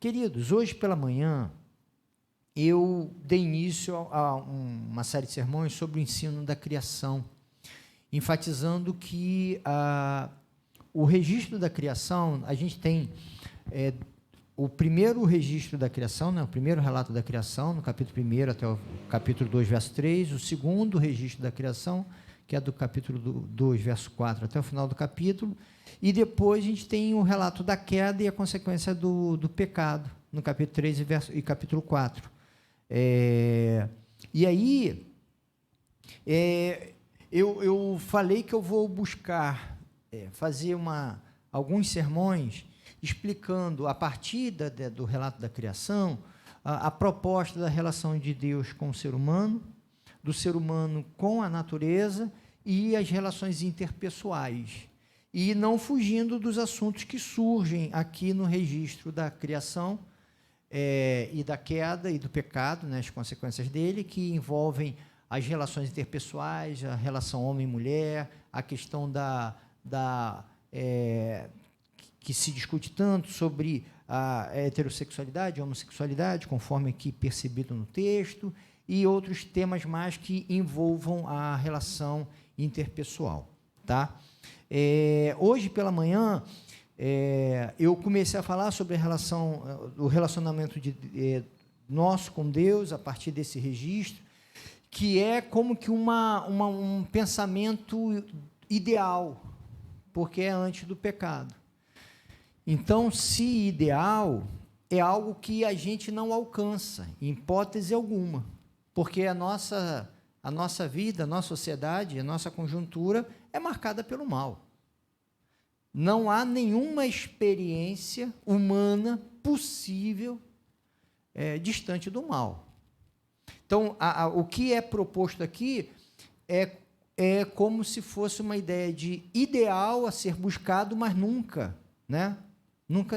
Queridos, hoje pela manhã eu dei início a uma série de sermões sobre o ensino da criação, enfatizando que o registro da criação, a gente tem o primeiro registro da criação, né, o primeiro relato da criação, no capítulo 1 até o capítulo 2, verso 3, o segundo registro da criação, que é do capítulo 2, verso 4, até o final do capítulo, e depois a gente tem o relato da queda e a consequência do pecado, no capítulo 3 e capítulo 4. E aí, eu falei que eu vou buscar fazer alguns sermões explicando, a partir do relato da criação, a proposta da relação de Deus com o ser humano, do ser humano com a natureza e as relações interpessoais, e não fugindo dos assuntos que surgem aqui no registro da criação e da queda e do pecado, né, as consequências dele, que envolvem as relações interpessoais, a relação homem-mulher, a questão que se discute tanto sobre a heterossexualidade, a homossexualidade, conforme aqui percebido no texto, e outros temas mais que envolvam a relação interpessoal. Tá? Hoje pela manhã, eu comecei a falar sobre o relacionamento nosso com Deus, a partir desse registro, que é como que um pensamento ideal, porque é antes do pecado. Então, se ideal, é algo que a gente não alcança, em hipótese alguma, porque a nossa vida, a nossa sociedade, a nossa conjuntura é marcada pelo mal. Não há nenhuma experiência humana possível distante do mal. Então, o que é proposto aqui é como se fosse uma ideia de ideal a ser buscado, mas nunca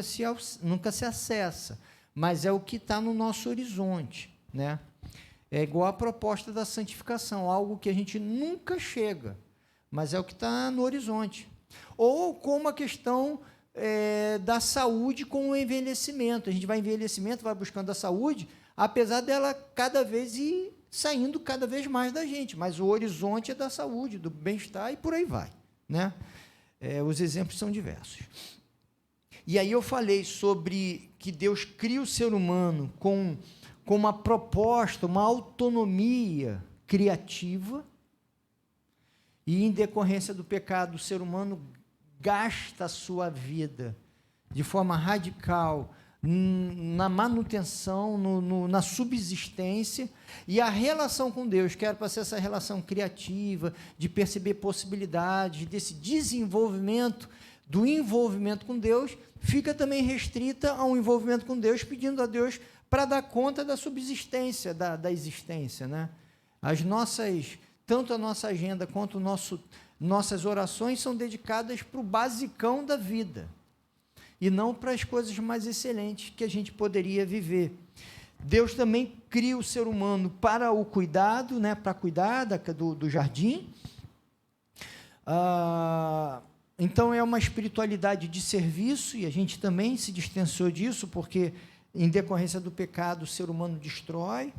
se acessa, mas é o que está no nosso horizonte, né? É igual a proposta da santificação, algo que a gente nunca chega, mas é o que está no horizonte. Ou como a questão da saúde com o envelhecimento. A gente vai envelhecimento, vai buscando a saúde, apesar dela cada vez ir saindo cada vez mais da gente, mas o horizonte é da saúde, do bem-estar e por aí vai, né? Os exemplos são diversos. E aí eu falei sobre que Deus cria o ser humano com uma proposta, uma autonomia criativa, e em decorrência do pecado, o ser humano gasta a sua vida de forma radical na manutenção, na subsistência, e a relação com Deus, que era para ser essa relação criativa, de perceber possibilidades, desse desenvolvimento, do envolvimento com Deus, fica também restrita ao envolvimento com Deus, pedindo a Deus para dar conta da subsistência, da existência, né? Tanto a nossa agenda quanto nossas orações são dedicadas para o basicão da vida, e não para as coisas mais excelentes que a gente poderia viver. Deus também cria o ser humano para o cuidado, né, para cuidar do jardim. Então, é uma espiritualidade de serviço, e a gente também se distanciou disso, porque, em decorrência do pecado, o ser humano destrói.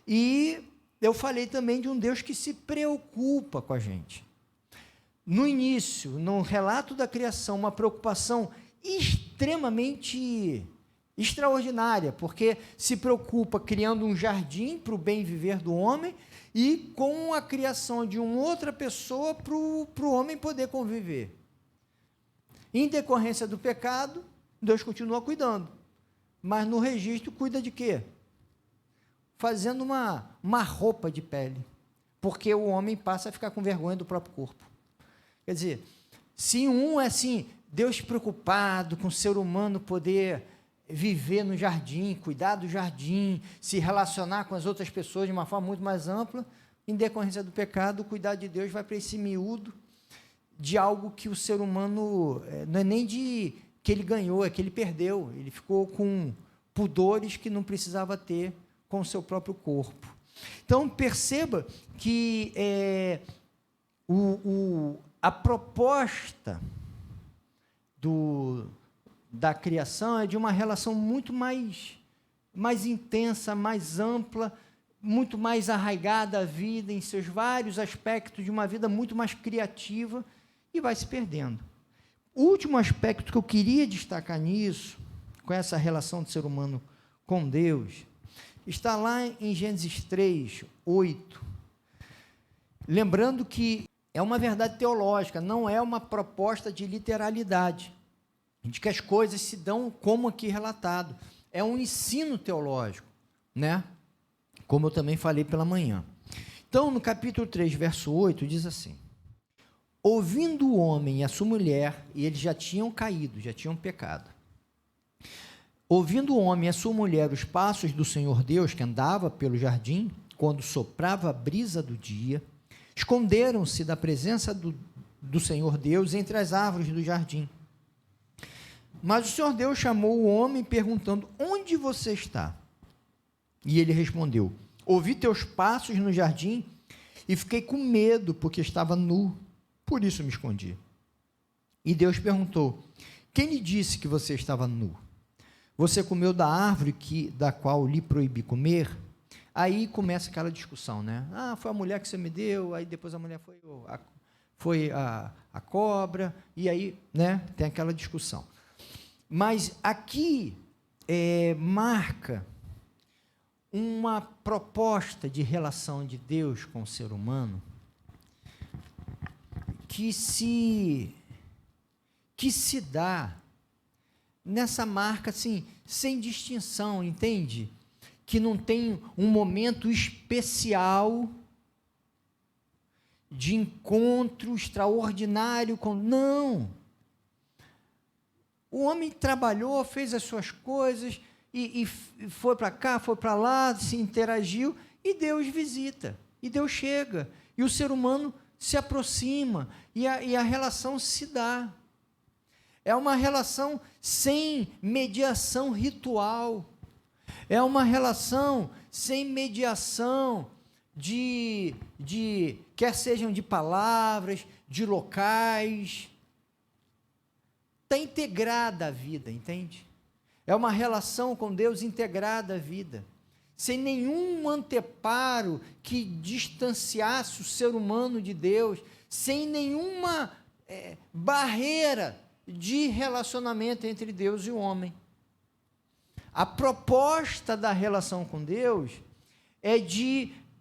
E eu falei também de um Deus que se preocupa com a gente. No início, no relato da criação, uma preocupação extremamente extraordinária, porque se preocupa criando um jardim para o bem viver do homem e com a criação de uma outra pessoa para o homem poder conviver. Em decorrência do pecado, Deus continua cuidando, mas no registro cuida de quê? Fazendo uma roupa de pele, porque o homem passa a ficar com vergonha do próprio corpo. Quer dizer, se um é assim, Deus preocupado com o ser humano poder viver no jardim, cuidar do jardim, se relacionar com as outras pessoas de uma forma muito mais ampla, em decorrência do pecado, o cuidado de Deus vai para esse miúdo de algo que o ser humano, não é nem de que ele ganhou, é que ele perdeu, ele ficou com pudores que não precisava ter com o seu próprio corpo. Então, perceba que a proposta da criação é de uma relação muito mais intensa, mais ampla, muito mais arraigada à vida, em seus vários aspectos, de uma vida muito mais criativa, e vai se perdendo. O último aspecto que eu queria destacar nisso, com essa relação do ser humano com Deus, está lá em Gênesis 3, 8. Lembrando que é uma verdade teológica, não é uma proposta de literalidade, de que as coisas se dão como aqui relatado. É um ensino teológico, né? Como eu também falei pela manhã. Então, no capítulo 3, verso 8, diz assim: ouvindo o homem e a sua mulher, e eles já tinham caído, já tinham pecado, ouvindo o homem e a sua mulher os passos do Senhor Deus, que andava pelo jardim, quando soprava a brisa do dia, esconderam-se da presença do Senhor Deus entre as árvores do jardim. Mas o Senhor Deus chamou o homem, perguntando: onde você está? E ele respondeu: ouvi teus passos no jardim e fiquei com medo, porque estava nu, por isso me escondi. E Deus perguntou: quem lhe disse que você estava nu? Você comeu da árvore da qual lhe proibi comer? Aí começa aquela discussão, né? Ah, foi a mulher que você me deu, aí depois a mulher foi a cobra, e aí, né, tem aquela discussão. Mas aqui marca uma proposta de relação de Deus com o ser humano que se dá nessa marca, assim, sem distinção, entende? Que não tem um momento especial de encontro extraordinário com... Não! O homem trabalhou, fez as suas coisas, e foi para cá, foi para lá, se interagiu, e Deus visita, e Deus chega, e o ser humano se aproxima, e a relação se dá. É uma relação sem mediação ritual, é uma relação sem mediação quer sejam de palavras, de locais, está integrada à vida, entende? É uma relação com Deus integrada à vida, sem nenhum anteparo que distanciasse o ser humano de Deus, sem nenhuma barreira de relacionamento entre Deus e o homem. A proposta da relação com Deus é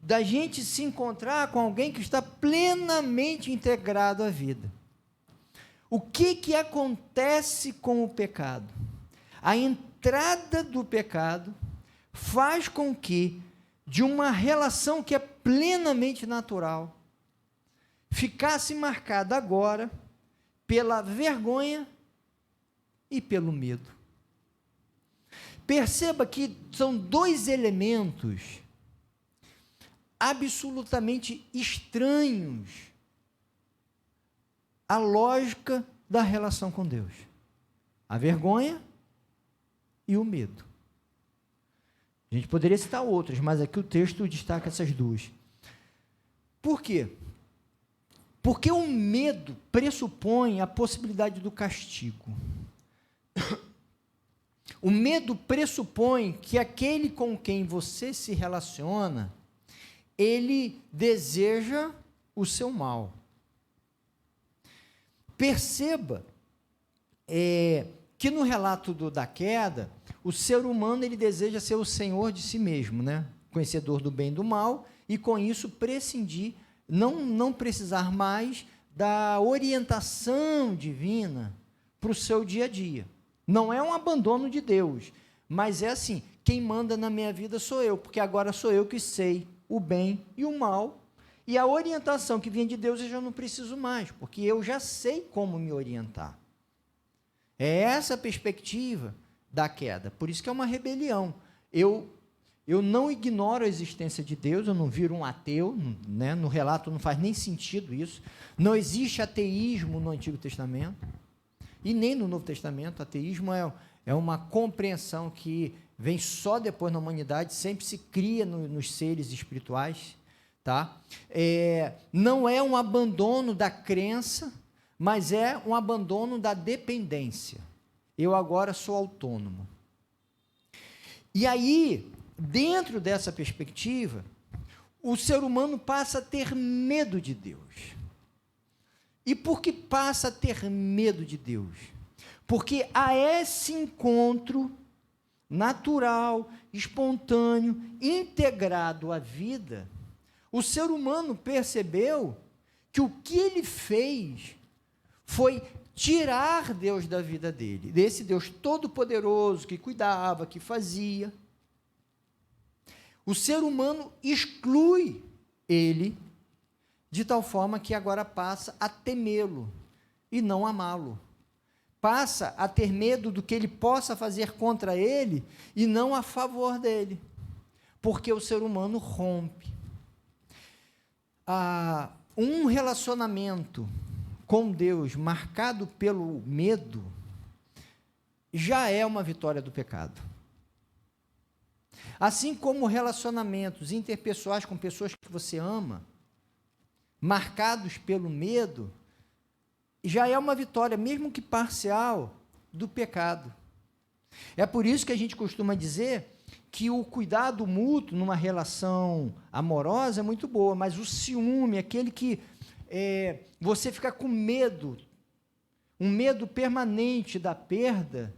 da gente se encontrar com alguém que está plenamente integrado à vida. O que acontece com o pecado? A entrada do pecado faz com que, de uma relação que é plenamente natural, ficasse marcada agora pela vergonha e pelo medo. Perceba que são dois elementos absolutamente estranhos à lógica da relação com Deus: a vergonha e o medo. A gente poderia citar outras, mas aqui o texto destaca essas duas. Por quê? Porque o medo pressupõe a possibilidade do castigo. O medo pressupõe que aquele com quem você se relaciona, ele deseja o seu mal. Perceba que no relato da queda, o ser humano ele deseja ser o senhor de si mesmo, né? Conhecedor do bem e do mal, e com isso prescindir, não precisar mais da orientação divina para o seu dia a dia. Não é um abandono de Deus, mas é assim: quem manda na minha vida sou eu, porque agora sou eu que sei o bem e o mal, e a orientação que vem de Deus eu já não preciso mais, porque eu já sei como me orientar. É essa a perspectiva da queda, por isso que é uma rebelião. Eu não ignoro a existência de Deus, eu não viro um ateu, né? No relato não faz nem sentido isso, não existe ateísmo no Antigo Testamento, e nem no Novo Testamento. Ateísmo é uma compreensão que vem só depois na humanidade, sempre se cria nos seres espirituais, tá? Não é um abandono da crença, mas é um abandono da dependência. eu agora sou autônomo. E aí, dentro dessa perspectiva, o ser humano passa a ter medo de Deus. E por que passa a ter medo de Deus? Porque a esse encontro natural, espontâneo, integrado à vida, o ser humano percebeu que o que ele fez foi tirar Deus da vida dele, desse Deus todo-poderoso que cuidava, que fazia. O ser humano exclui ele, de tal forma que agora passa a temê-lo e não amá-lo. Passa a ter medo do que ele possa fazer contra ele e não a favor dele, porque o ser humano rompe. Um relacionamento com Deus marcado pelo medo já é uma vitória do pecado. Assim como relacionamentos interpessoais com pessoas que você ama, marcados pelo medo, já é uma vitória, mesmo que parcial, do pecado. É por isso que a gente costuma dizer que o cuidado mútuo numa relação amorosa é muito boa, mas o ciúme, aquele que você fica com medo, um medo permanente da perda,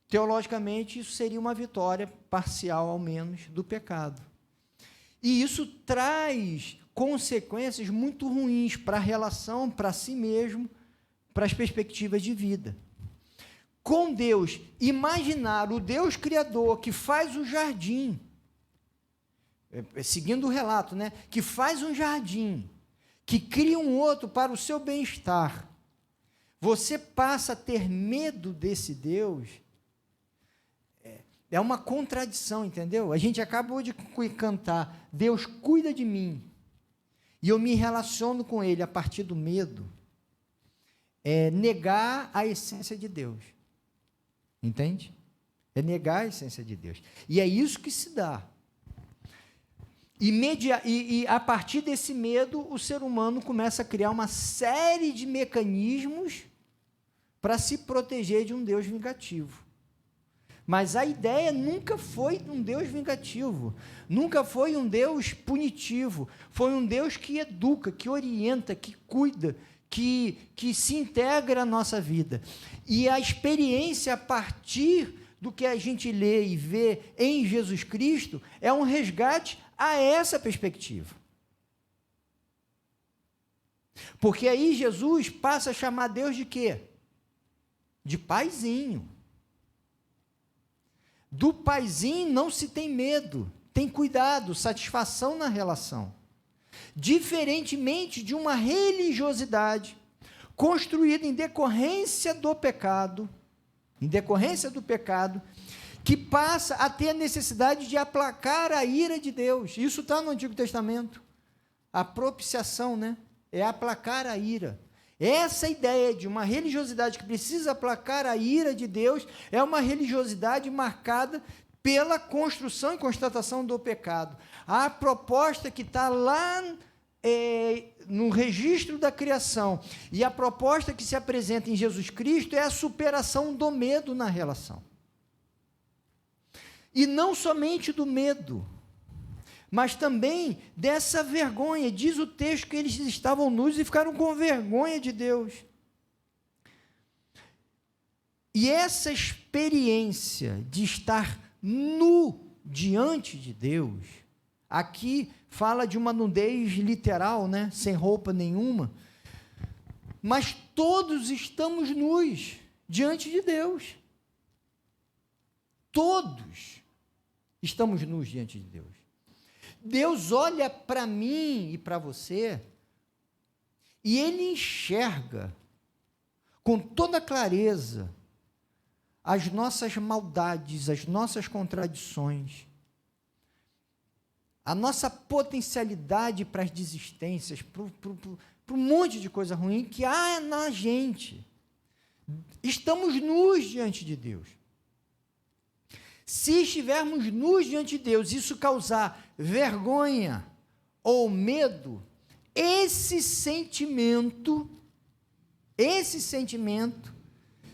teologicamente isso seria uma vitória parcial, ao menos, do pecado. E isso traz consequências muito ruins para a relação, para si mesmo, para as perspectivas de vida. Com Deus, imaginar o Deus Criador que faz o jardim, seguindo o relato, né, que faz um jardim, que cria um outro para o seu bem-estar, você passa a ter medo desse Deus, é uma contradição, entendeu? A gente acabou de cantar, Deus cuida de mim, e eu me relaciono com Ele a partir do medo, é negar a essência de Deus. Entende? É negar a essência de Deus. E é isso que se dá. E a partir desse medo, o ser humano começa a criar uma série de mecanismos para se proteger de um Deus vingativo. Mas a ideia nunca foi um Deus vingativo, nunca foi um Deus punitivo, foi um Deus que educa, que orienta, que cuida, que se integra à nossa vida. E a experiência a partir do que a gente lê e vê em Jesus Cristo é um resgate a essa perspectiva. Porque aí Jesus passa a chamar Deus de quê? De paizinho. Do paizinho não se tem medo, tem cuidado, satisfação na relação. Diferentemente de uma religiosidade construída em decorrência do pecado, que passa a ter a necessidade de aplacar a ira de Deus. Isso está no Antigo Testamento. A propiciação, né? É aplacar a ira. Essa ideia de uma religiosidade que precisa aplacar a ira de Deus é uma religiosidade marcada pela construção e constatação do pecado. A proposta que está lá no registro da criação e a proposta que se apresenta em Jesus Cristo é a superação do medo na relação. E não somente do medo, mas também dessa vergonha. Diz o texto que eles estavam nus e ficaram com vergonha de Deus. E essa experiência de estar nu diante de Deus, aqui fala de uma nudez literal, né? Sem roupa nenhuma, mas todos estamos nus diante de Deus. Todos estamos nus diante de Deus. Deus olha para mim e para você e Ele enxerga com toda clareza as nossas maldades, as nossas contradições, a nossa potencialidade para as desistências, para um monte de coisa ruim que há na gente. Estamos nus diante de Deus. Se estivermos nus diante de Deus, isso causar vergonha ou medo, esse sentimento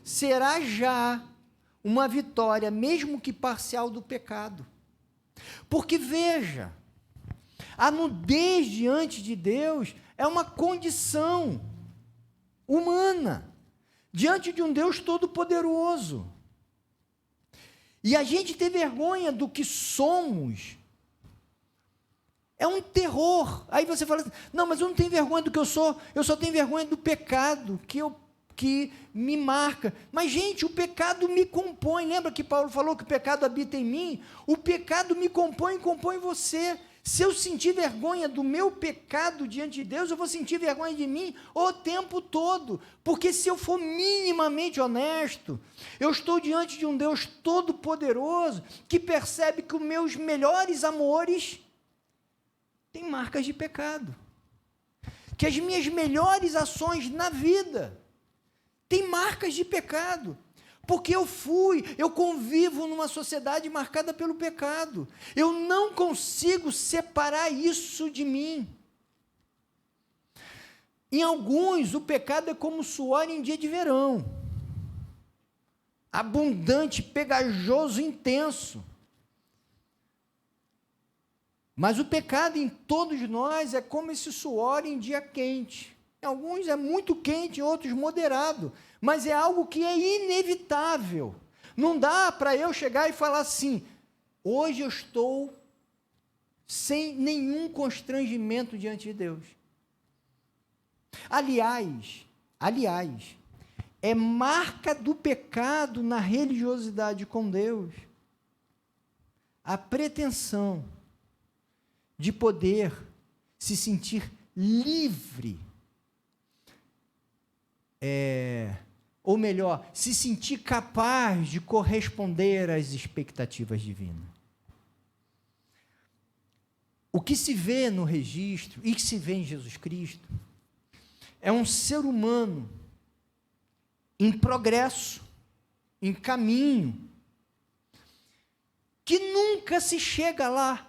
será já uma vitória, mesmo que parcial, do pecado. Porque, veja, a nudez diante de Deus é uma condição humana, diante de um Deus todo-poderoso. E a gente ter vergonha do que somos é um terror. Aí você fala assim, não, mas eu não tenho vergonha do que eu sou tenho vergonha do pecado que me marca. Mas, gente, o pecado me compõe. Lembra que Paulo falou que o pecado habita em mim? O pecado me compõe e compõe você. Se eu sentir vergonha do meu pecado diante de Deus, eu vou sentir vergonha de mim o tempo todo. Porque se eu for minimamente honesto, eu estou diante de um Deus todo-poderoso que percebe que os meus melhores amores têm marcas de pecado. Que as minhas melhores ações na vida têm marcas de pecado. Porque eu convivo numa sociedade marcada pelo pecado. Eu não consigo separar isso de mim. Em alguns, o pecado é como suor em dia de verão. Abundante, pegajoso, intenso. Mas o pecado em todos nós é como esse suor em dia quente. Em alguns é muito quente, em outros moderado. Mas é algo que é inevitável. Não dá para eu chegar e falar assim, hoje eu estou sem nenhum constrangimento diante de Deus. Aliás, é marca do pecado na religiosidade com Deus a pretensão de poder se sentir livre, ou melhor, se sentir capaz de corresponder às expectativas divinas. O que se vê no registro, e que se vê em Jesus Cristo, é um ser humano em progresso, em caminho, que nunca se chega lá,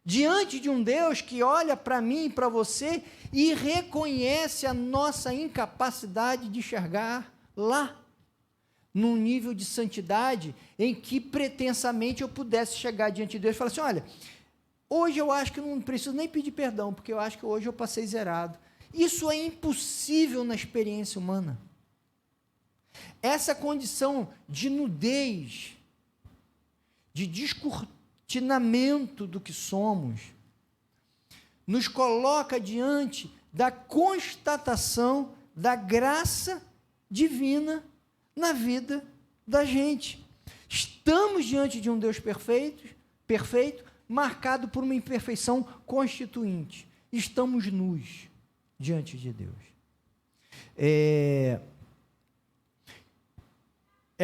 diante de um Deus que olha para mim e para você e reconhece a nossa incapacidade de enxergar lá, num nível de santidade em que pretensamente eu pudesse chegar diante de Deus e falar assim, olha, hoje eu acho que eu não preciso nem pedir perdão, porque eu acho que hoje eu passei zerado. Isso é impossível na experiência humana. Essa condição de nudez, de descortinamento do que somos, nos coloca diante da constatação da graça divina na vida da gente. Estamos diante de um Deus perfeito, marcado por uma imperfeição constituinte. Estamos nus diante de Deus. É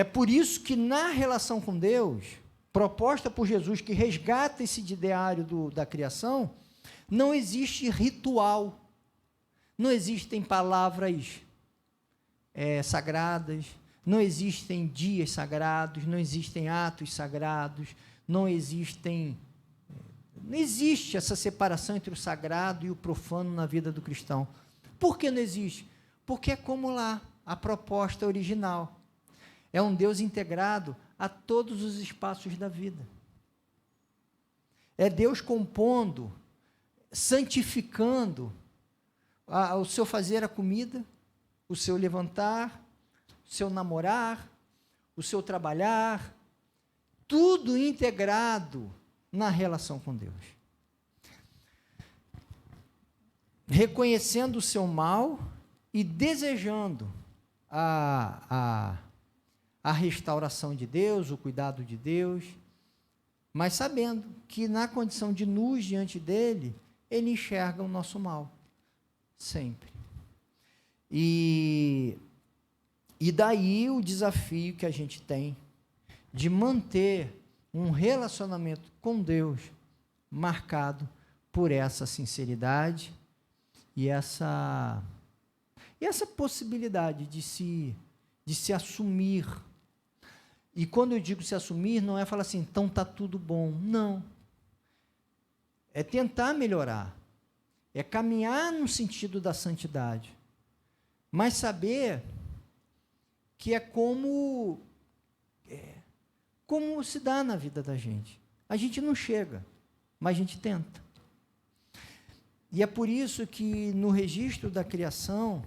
por isso que na relação com Deus, proposta por Jesus, que resgata esse ideário da criação, não existe ritual, não existem palavras sagradas, não existem dias sagrados, não existem atos sagrados, não existe essa separação entre o sagrado e o profano na vida do cristão. Por que não existe? Porque é como lá, a proposta original. É um Deus integrado a todos os espaços da vida. É Deus compondo, santificando o seu fazer a comida, o seu levantar, o seu namorar, o seu trabalhar, tudo integrado na relação com Deus. Reconhecendo o seu mal e desejando a restauração de Deus, o cuidado de Deus, mas sabendo que na condição de nus diante dele, ele enxerga o nosso mal, sempre. E daí o desafio que a gente tem de manter um relacionamento com Deus marcado por essa sinceridade e essa possibilidade de se assumir. E quando eu digo se assumir, não é falar assim, então está tudo bom. Não. É tentar melhorar. É caminhar no sentido da santidade. Mas saber que é como se dá na vida da gente. A gente não chega, mas a gente tenta. E é por isso que no registro da criação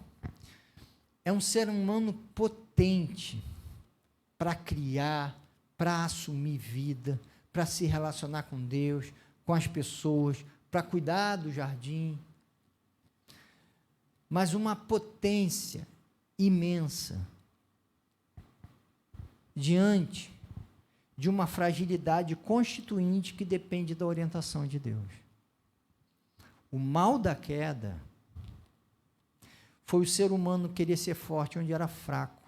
é um ser humano potente para criar, para assumir vida, para se relacionar com Deus, com as pessoas, para cuidar do jardim. Mas uma potência imensa diante de uma fragilidade constituinte que depende da orientação de Deus. O mal da queda foi o ser humano querer ser forte onde era fraco.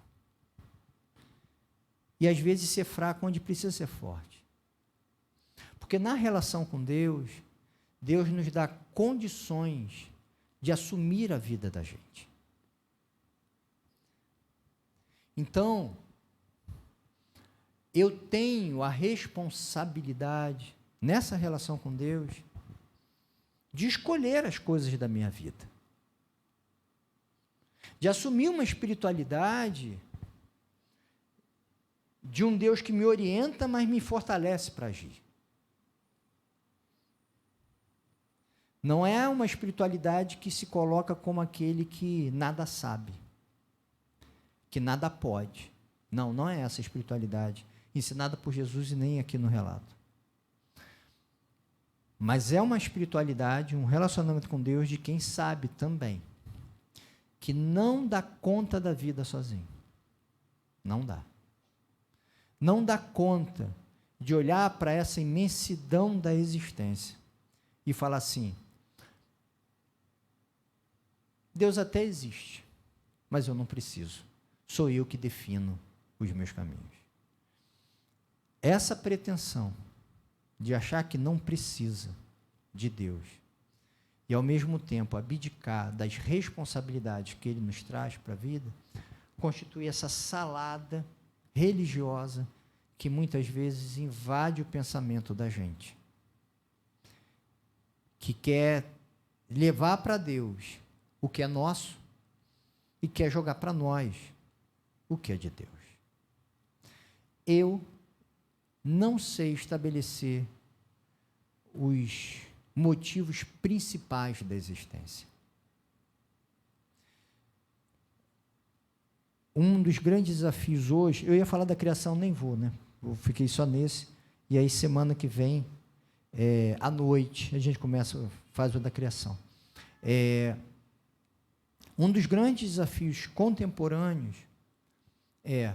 E às vezes ser fraco onde precisa ser forte. Porque na relação com Deus, Deus nos dá condições de assumir a vida da gente. Então, eu tenho a responsabilidade, nessa relação com Deus, de escolher as coisas da minha vida. De assumir uma espiritualidade de um Deus que me orienta, mas me fortalece para agir. Não é uma espiritualidade que se coloca como aquele que nada sabe, que nada pode. Não, não é essa espiritualidade ensinada por Jesus e nem aqui no relato. Mas é uma espiritualidade, um relacionamento com Deus de quem sabe também que não dá conta da vida sozinho. Não dá. Não dá conta de olhar para essa imensidão da existência e falar assim: Deus até existe, mas eu não preciso. Sou eu que defino os meus caminhos. Essa pretensão de achar que não precisa de Deus e, ao mesmo tempo, abdicar das responsabilidades que Ele nos traz para a vida, constitui essa salada religiosa que muitas vezes invade o pensamento da gente, que quer levar para Deus o que é nosso e quer jogar para nós o que é de Deus. Eu não sei estabelecer os motivos principais da existência. Um dos grandes desafios hoje, eu ia falar da criação, nem vou, né? Eu fiquei só nesse, e aí semana que vem, à noite, a gente faz o da criação. Um dos grandes desafios contemporâneos é: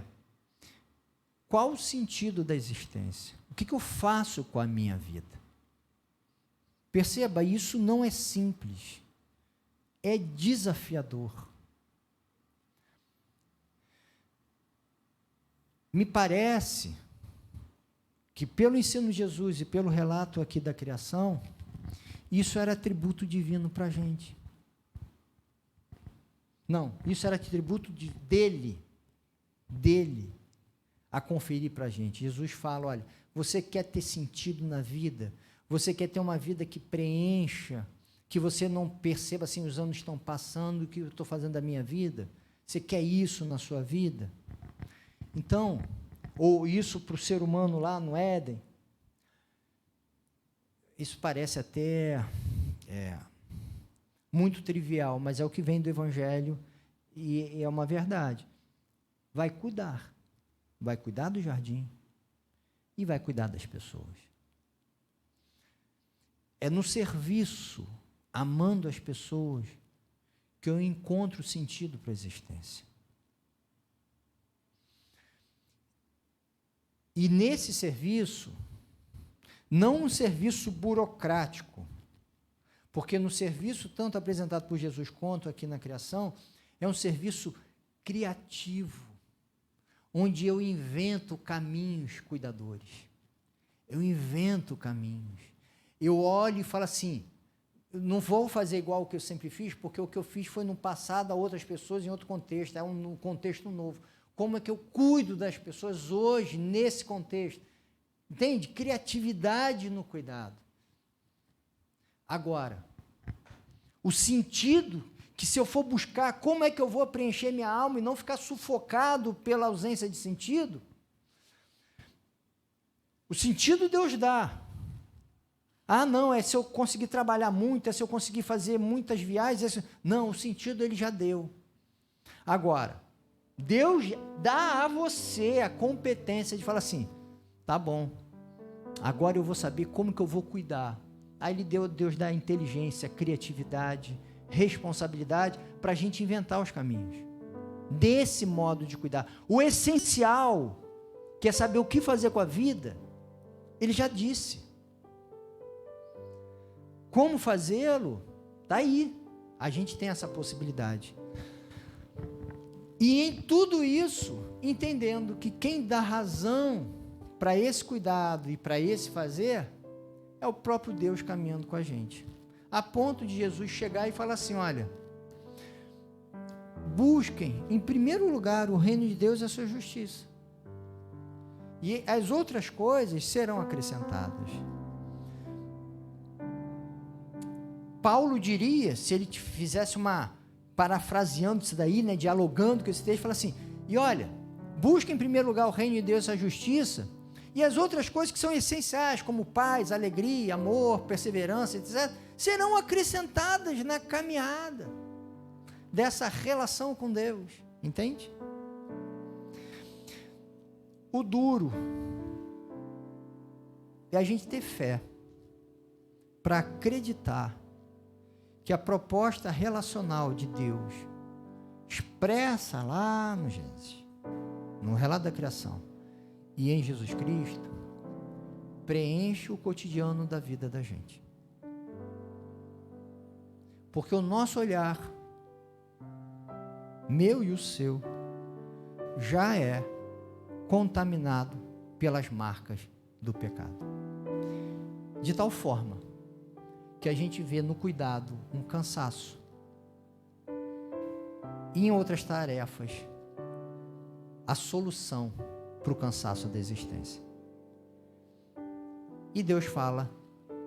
qual o sentido da existência? O que eu faço com a minha vida? Perceba, isso não é simples, é desafiador. Me parece que, pelo ensino de Jesus e pelo relato aqui da criação, isso era atributo divino para a gente. Não, isso era atributo dele a conferir para a gente. Jesus fala: olha, você quer ter sentido na vida? Você quer ter uma vida que preencha, que você não perceba assim, os anos estão passando, o que eu estou fazendo da minha vida? Você quer isso na sua vida? Então, ou isso para o ser humano lá no Éden, isso parece até muito trivial, mas é o que vem do Evangelho e é uma verdade. Vai cuidar do jardim e vai cuidar das pessoas. É no serviço, amando as pessoas, que eu encontro sentido para a existência. E nesse serviço, não um serviço burocrático, porque no serviço, tanto apresentado por Jesus quanto aqui na criação, é um serviço criativo, onde eu invento caminhos cuidadores. Eu invento caminhos. Eu olho e falo assim: não vou fazer igual o que eu sempre fiz, porque o que eu fiz foi no passado a outras pessoas em outro contexto, é um contexto novo. Como é que eu cuido das pessoas hoje, nesse contexto? Entende? Criatividade no cuidado. Agora, o sentido que se eu for buscar como é que eu vou preencher minha alma e não ficar sufocado pela ausência de sentido, o sentido Deus dá. Ah, não, é se eu conseguir trabalhar muito, é se eu conseguir fazer muitas viagens. Não, o sentido Ele já deu. Agora, Deus dá a você a competência de falar assim, tá bom, agora eu vou saber como que eu vou cuidar. Aí Deus dá inteligência, criatividade, responsabilidade para a gente inventar os caminhos. Desse modo de cuidar. O essencial, que é saber o que fazer com a vida, Ele já disse. Como fazê-lo? Está aí. A gente tem essa possibilidade. E em tudo isso, entendendo que quem dá razão para esse cuidado e para esse fazer, é o próprio Deus caminhando com a gente. A ponto de Jesus chegar e falar assim, olha, busquem em primeiro lugar o reino de Deus e a sua justiça. E as outras coisas serão acrescentadas. Paulo diria, se ele fizesse parafraseando isso daí, né, dialogando com esse texto, fala assim, e olha, busca em primeiro lugar o reino de Deus e a justiça, e as outras coisas que são essenciais, como paz, alegria, amor, perseverança, etc., serão acrescentadas na caminhada dessa relação com Deus, entende? O duro é a gente ter fé para acreditar que a proposta relacional de Deus, expressa lá no Gênesis, no relato da criação, e em Jesus Cristo, preenche o cotidiano da vida da gente. Porque o nosso olhar, meu e o seu, já é contaminado pelas marcas do pecado. De tal forma que a gente vê no cuidado um cansaço, e em outras tarefas a solução para o cansaço da existência. E Deus fala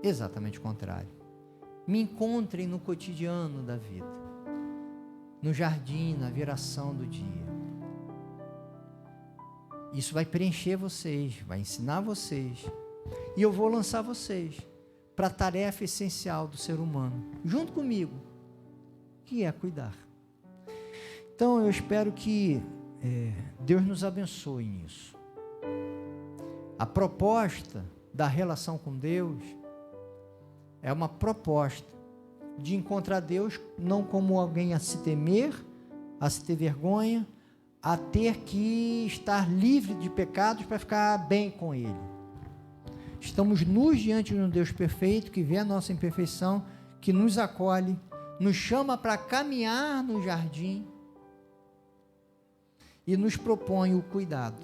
exatamente o contrário. Me encontrem no cotidiano da vida, no jardim, na viração do dia. Isso vai preencher vocês, vai ensinar vocês, e eu vou lançar vocês para a tarefa essencial do ser humano, junto comigo, que é cuidar. Então, eu espero que Deus nos abençoe nisso. A proposta da relação com Deus é uma proposta de encontrar Deus não como alguém a se temer, a se ter vergonha, a ter que estar livre de pecados para ficar bem com Ele. Estamos nus diante de um Deus perfeito, que vê a nossa imperfeição, que nos acolhe, nos chama para caminhar no jardim e nos propõe o cuidado.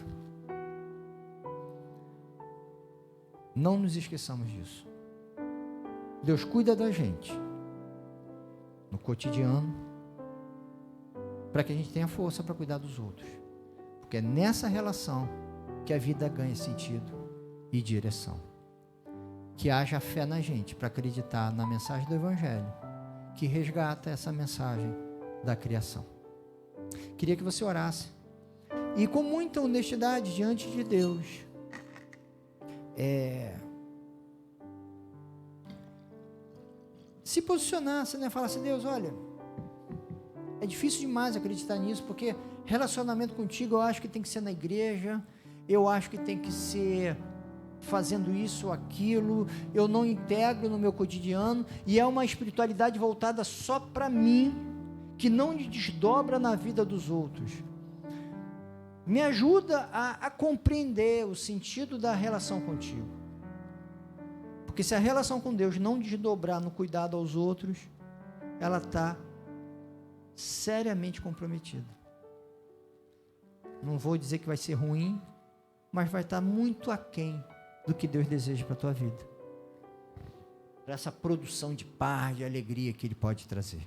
Não nos esqueçamos disso. Deus cuida da gente no cotidiano, para que a gente tenha força para cuidar dos outros. Porque é nessa relação que a vida ganha sentido e direção. Que haja fé na gente para acreditar na mensagem do Evangelho, que resgata essa mensagem da criação. Queria que você orasse e com muita honestidade diante de Deus, se posicionasse, né? Falasse, Deus, olha, é difícil demais acreditar nisso, porque relacionamento contigo eu acho que tem que ser na igreja, eu acho que tem que ser fazendo isso ou aquilo, eu não integro no meu cotidiano, e é uma espiritualidade voltada só para mim, que não desdobra na vida dos outros. Me ajuda a compreender o sentido da relação contigo. Porque se a relação com Deus não desdobrar no cuidado aos outros, ela está seriamente comprometida. Não vou dizer que vai ser ruim, mas vai estar muito aquém do que Deus deseja para a tua vida. Para essa produção de paz, de alegria que Ele pode trazer.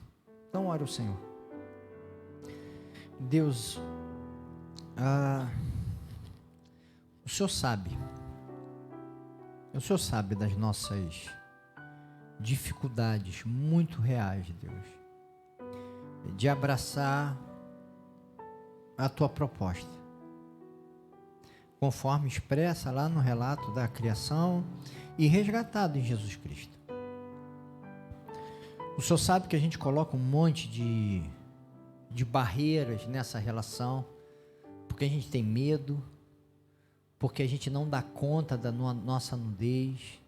Então, ore ao Senhor. Deus, o Senhor sabe. O Senhor sabe das nossas dificuldades muito reais, Deus. de abraçar a tua proposta, conforme expressa lá no relato da criação e resgatado em Jesus Cristo. O Senhor sabe que a gente coloca um monte de barreiras nessa relação, porque a gente tem medo, porque a gente não dá conta da nossa nudez,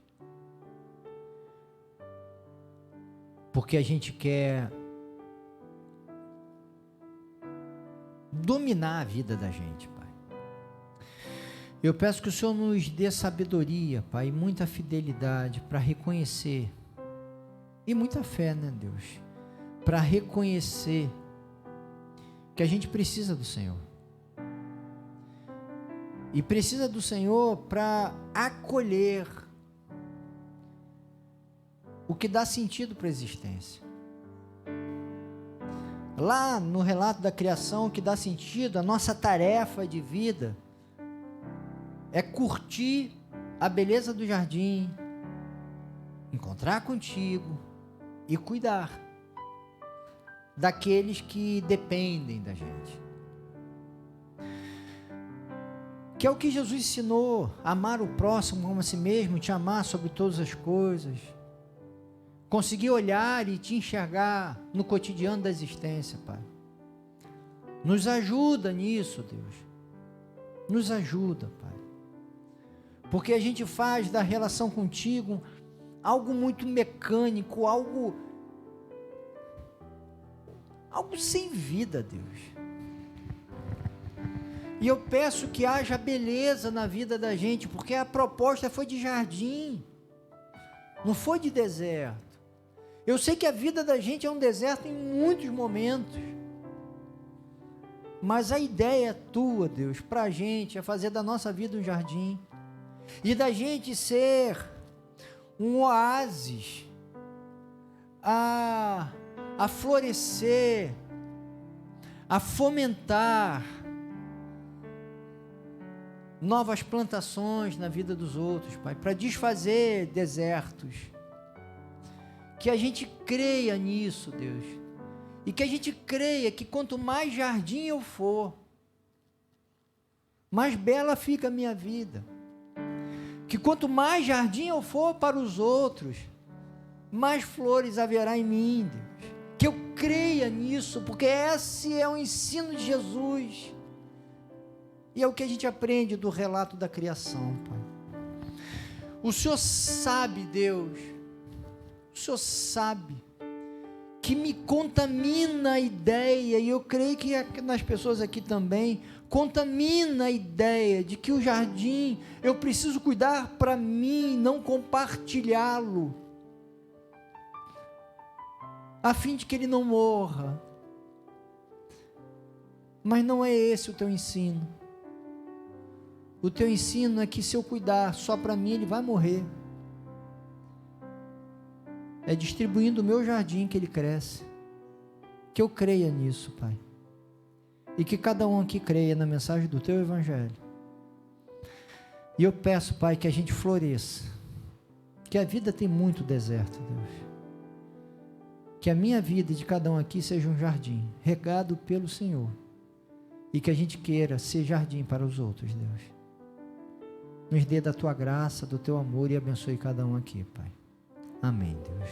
porque a gente quer dominar a vida da gente, Pai. Eu peço que o Senhor nos dê sabedoria, Pai, e muita fidelidade para reconhecer, e muita fé, né, Deus, para reconhecer que a gente precisa do Senhor. E precisa do Senhor para acolher o que dá sentido para a existência. Lá no relato da criação, o que dá sentido, a nossa tarefa de vida é curtir a beleza do jardim, encontrar contigo e cuidar daqueles que dependem da gente. Que é o que Jesus ensinou: amar o próximo como a si mesmo, te amar sobre todas as coisas, conseguir olhar e te enxergar no cotidiano da existência, Pai. Nos ajuda nisso, Deus. Nos ajuda, Pai. Porque a gente faz da relação contigo algo muito mecânico, algo sem vida, Deus. E eu peço que haja beleza na vida da gente, porque a proposta foi de jardim, não foi de deserto. Eu sei que a vida da gente é um deserto em muitos momentos, mas a ideia tua, Deus, para a gente é fazer da nossa vida um jardim, e da gente ser um oásis a florescer, a fomentar novas plantações na vida dos outros, Pai, para desfazer desertos. Que a gente creia nisso, Deus, e que a gente creia que quanto mais jardim eu for, mais bela fica a minha vida. Que quanto mais jardim eu for para os outros, mais flores haverá em mim, Deus. Que eu creia nisso, porque esse é o ensino de Jesus. E é o que a gente aprende do relato da criação, Pai. O Senhor sabe, Deus, o Senhor sabe que me contamina a ideia, e eu creio que nas pessoas aqui também, contamina a ideia de que o jardim eu preciso cuidar para mim, não compartilhá-lo, a fim de que ele não morra. Mas não é esse o teu ensino. O teu ensino é que se eu cuidar só para mim, ele vai morrer. É distribuindo o meu jardim que ele cresce. Que eu creia nisso, Pai. E que cada um aqui creia na mensagem do teu evangelho. E eu peço, Pai, que a gente floresça. Que a vida tem muito deserto, Deus. Que a minha vida e de cada um aqui seja um jardim, regado pelo Senhor. E que a gente queira ser jardim para os outros, Deus. Nos dê da tua graça, do teu amor e abençoe cada um aqui, Pai. Amém, Deus.